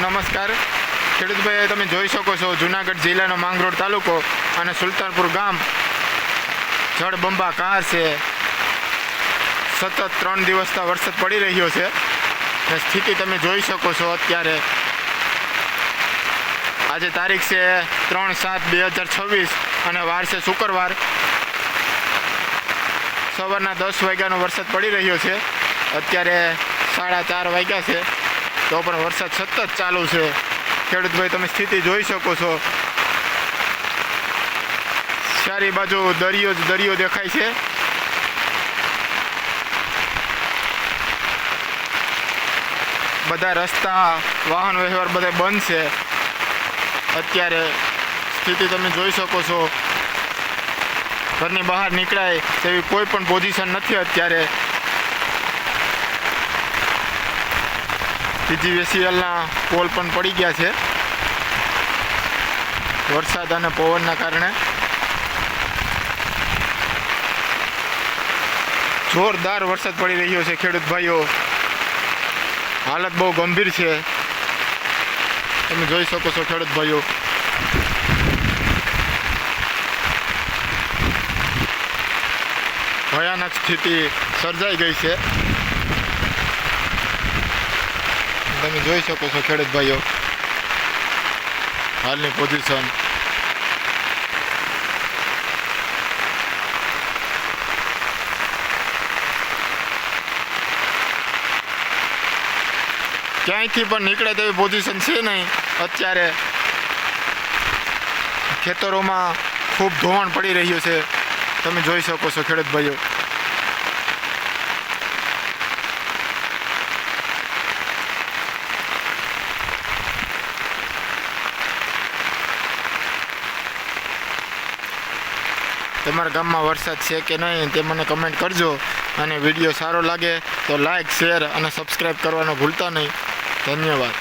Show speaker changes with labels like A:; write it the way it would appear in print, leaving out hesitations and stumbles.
A: નમસ્કાર ખેડૂત ભાઈ, તમે જોઈ શકો છો જૂનાગઢ જિલ્લાનો માંગરોળ તાલુકો અને સુલતાનપુર ગામ જળબંબાકાર છે. સતત 3 દિવસથી વરસાદ પડી રહ્યો છે. સ્થિતિ તમે જોઈ શકો છો. અત્યારે આજે તારીખ છે 3/7/2026 અને વાર છે શુક્રવાર. સવારના 10 વાગ્યાનો વરસાદ પડી રહ્યો છે. અત્યારે 4:30 વાગ્યા છે તો પણ વરસાદ સતત ચાલુ છે. ખેડૂત ભાઈ, તમે સ્થિતિ જોઈ શકો છો. ચારે બાજુ દરિયો જ દરિયો દેખાય છે. બધા રસ્તા, વાહન વ્યવહાર બધા બંધ છે. અત્યારે સ્થિતિ તમે જોઈ શકો છો. ઘરની બહાર નીકળાય તેવી કોઈ પણ પોઝિશન નથી. અત્યારે PGVCLના પોલ પણ પડી ગયા છે વરસાદ અને પવનના કારણે. જોરદાર વરસાદ પડી રહ્યો છે ખેડૂત ભાઈઓ. હાલત બહુ ગંભીર છે. તમે જોઈ શકો છો ખેડૂત ભાઈઓ. ભયાનક સ્થિતિ સર્જાઈ ગઈ છે. તમે જોઈ શકો છો ખેડૂત ભાઈઓ હાલની પોઝિશન. ક્યાંયથી પણ નીકળે તેવી પોઝિશન છે નહીં. અત્યારે ખેતરોમાં ખૂબ ધોવાણ પડી રહ્યું છે. તમે જોઈ શકો છો ખેડૂત ભાઈઓ. તમારા ગામમાં વરસાદ છે કે નહીં તે મને કમેન્ટ કરજો. અને વિડીયો સારો લાગે તો લાઈક, શેર અને સબસ્ક્રાઈબ કરવાનું ભૂલતા નહીં. ધન્યવાદ.